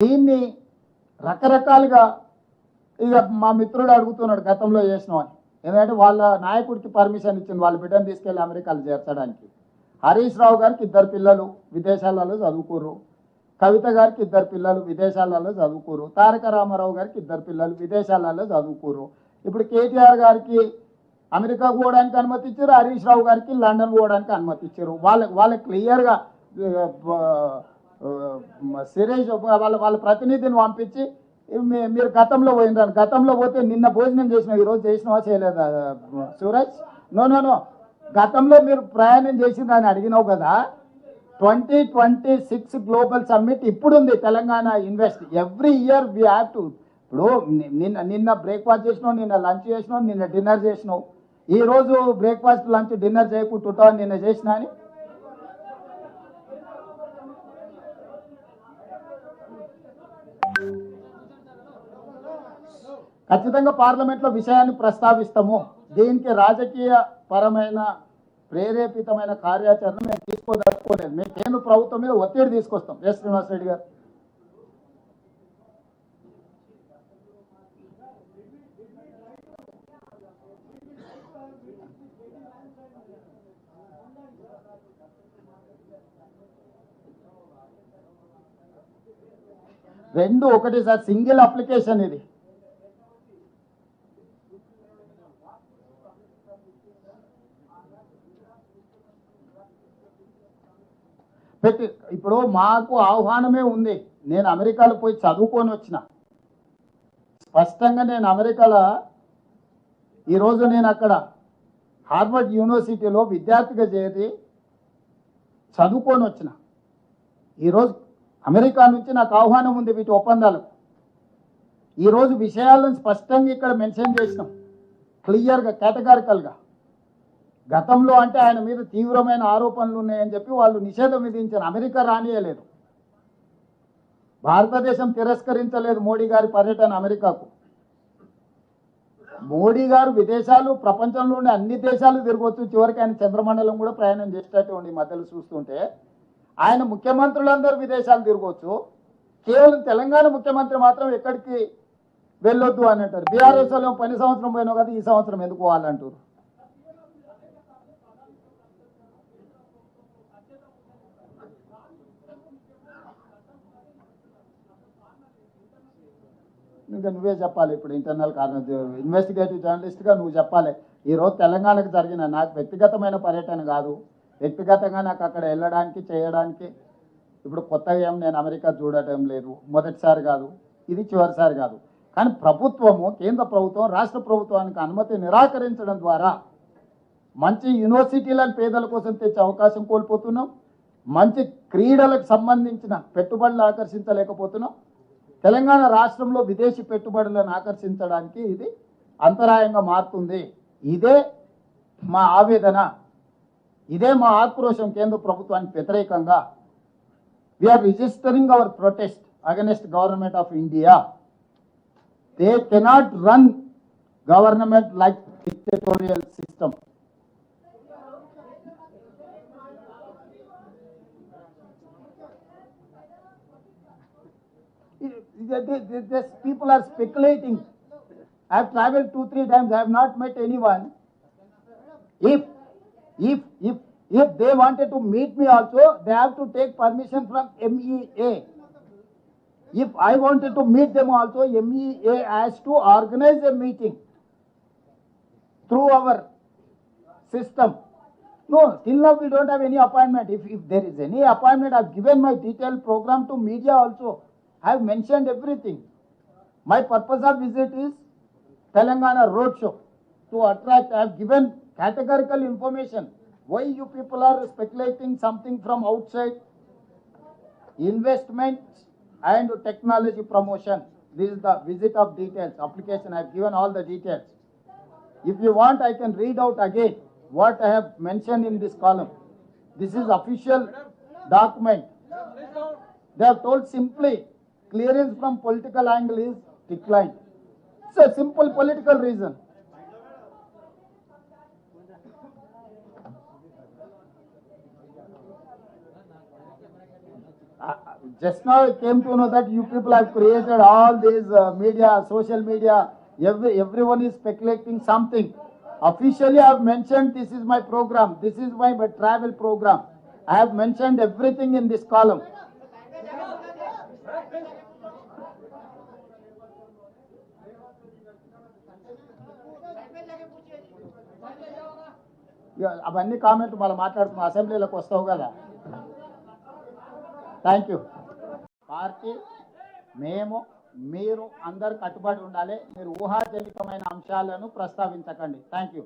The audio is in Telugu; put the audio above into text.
దీన్ని రకరకాలుగా ఇక మా మిత్రుడు అడుగుతున్నాడు గతంలో చేసినామని. ఎందుకంటే వాళ్ళ నాయకుడికి పర్మిషన్ ఇచ్చింది వాళ్ళ బిడ్డను తీసుకెళ్లి అమెరికాలో చేర్చడానికి. హరీష్ రావు గారికి 2 పిల్లలు విదేశాలలో చదువుకోరు. కవిత గారికి 2 పిల్లలు విదేశాలలో చదువుకోరు. తారక రామారావు గారికి 2 పిల్లలు విదేశాలలో చదువుకోరు. ఇప్పుడు కేటీఆర్ గారికి అమెరికా పోవడానికి అనుమతి ఇచ్చారు. హరీష్ రావు గారికి లండన్ పోవడానికి అనుమతి ఇచ్చారు. వాళ్ళకి క్లియర్గా సిరీస్ వాళ్ళ ప్రతినిధిని పంపించి మీరు గతంలో పోయినారు, గతంలో పోతే నిన్న భోజనం చేసిన ఈరోజు చేసినవా చేయలేదా సూరజ్? నో గతంలో మీరు ప్రయాణం చేసిందని అడిగినావు కదా. 2026 గ్లోబల్ సమ్మిట్ ఇప్పుడు ఉంది. Telangana invest every year we have to. ఇప్పుడు నిన్న బ్రేక్ఫాస్ట్ చేసినావు, నిన్న లంచ్ చేసినావు, నిన్న డిన్నర్ చేసినావు. ఈరోజు బ్రేక్ఫాస్ట్ లంచ్ డిన్నర్ చేయకుంటుంటావు నిన్న చేసినా అని. ఖచ్చితంగా పార్లమెంట్లో విషయాన్ని ప్రస్తావిస్తాము. దీనికి రాజకీయ పరమైన ప్రేరేపితమైన కార్యాచరణ మేము తీసుకోదలుచుకోలేదు. మేము కేంద్ర ప్రభుత్వం మీద ఒత్తిడి తీసుకొస్తాం. ఎస్ శ్రీనివాస్ రెడ్డి గారు. రెండు ఒకటి సార్, సింగిల్ అప్లికేషన్ ఇది. ఇప్పుడు మాకు ఆహ్వానమే ఉంది. నేను అమెరికాలో పోయి చదువుకొని వచ్చిన. స్పష్టంగా నేను అమెరికాలో ఈరోజు నేను అక్కడ హార్వర్డ్ యూనివర్సిటీలో విద్యార్థిగా చేరి చదువుకొని వచ్చిన. ఈరోజు అమెరికా నుంచి నాకు ఆహ్వానం ఉంది వీటి ఒప్పందాలు. ఈరోజు విషయాలను స్పష్టంగా ఇక్కడ మెన్షన్ చేసినాం, క్లియర్గా కేటగారికల్గా. గతంలో అంటే ఆయన మీద తీవ్రమైన ఆరోపణలు ఉన్నాయని చెప్పి వాళ్ళు నిషేధం విధించారు. అమెరికా రానియలేదు. భారతదేశం తిరస్కరించలేదు మోడీ గారి పర్యటన అమెరికాకు. మోడీ గారు విదేశాలు ప్రపంచంలోని అన్ని దేశాలు తిరగవచ్చు. చివరికి ఆయన చంద్రమండలం కూడా ప్రయాణం చేసేటట్టు ఉండి మధ్యలో చూస్తుంటే ఆయన ముఖ్యమంత్రులందరూ విదేశాలు తిరగవచ్చు. కేవలం తెలంగాణ ముఖ్యమంత్రి మాత్రం ఎక్కడికి వెళ్ళొద్దు అని అంటారు. బీఆర్ఎస్ లో పని సంవత్సరం పోయినా కదా, ఈ సంవత్సరం ఎందుకు పోవాలంటారు? ఇంకా నువ్వే చెప్పాలి. ఇప్పుడు ఇంటర్నల్ కారణం ఇన్వెస్టిగేటివ్ జర్నలిస్ట్గా నువ్వు చెప్పాలి. ఈరోజు తెలంగాణకు జరిగిన నాకు వ్యక్తిగతమైన పర్యటన కాదు. వ్యక్తిగతంగా నాకు అక్కడ వెళ్ళడానికి చేయడానికి ఇప్పుడు కొత్తగా ఏం నేను అమెరికా చూడటం లేదు. మొదటిసారి కాదు, ఇది చివరిసారి కాదు. కానీ ప్రభుత్వము, కేంద్ర ప్రభుత్వం రాష్ట్ర ప్రభుత్వానికి అనుమతి నిరాకరించడం ద్వారా మంచి యూనివర్సిటీలను పేదల కోసం తెచ్చే అవకాశం కోల్పోతున్నాం. మంచి క్రీడలకు సంబంధించిన పెట్టుబడులు ఆకర్షించలేకపోతున్నాం. తెలంగాణ రాష్ట్రంలో విదేశీ పెట్టుబడులను ఆకర్షించడానికి ఇది అంతరాయంగా మారుతుంది. ఇదే మా ఆవేదన, ఇదే మా ఆక్రోశం కేంద్ర ప్రభుత్వానికి వ్యతిరేకంగా. We're registering our protest against government of India. They cannot run government like dictatorial system. These people are speculating. I have traveled 2-3 times. I have not met anyone. If they wanted to meet me also, they have to take permission from MEA. If I wanted to meet them also, MEA has to organize a meeting through our system. No, till now we don't have any appointment. If there is any appointment, I have given my detailed program to media also. I have mentioned everything. My purpose of visit is Telangana roadshow to attract. I have given categorical information. Why you people are speculating something from outside? Investment and technology promotion. This is the visit of details. Application, I have given all the details. If you want, I can read out again what I have mentioned in this column. This is official document. They have told simply, clearance from political angle is declined. It's a simple political reason. Just now I came to know that you people have created all these media, social media. Everyone is speculating something. Officially, I have mentioned this is my program. This is my travel program. I have mentioned everything in this column. అవన్నీ కామెంట్ మళ్ళీ మాట్లాడుతున్నాం, అసెంబ్లీలోకి వస్తావు కదా. Thank you. పార్టీ మేము మీరు అందరు కట్టుబడి ఉండాలి. మీరు ఊహాజనితమైన అంశాలను ప్రస్తావించకండి. Thank you.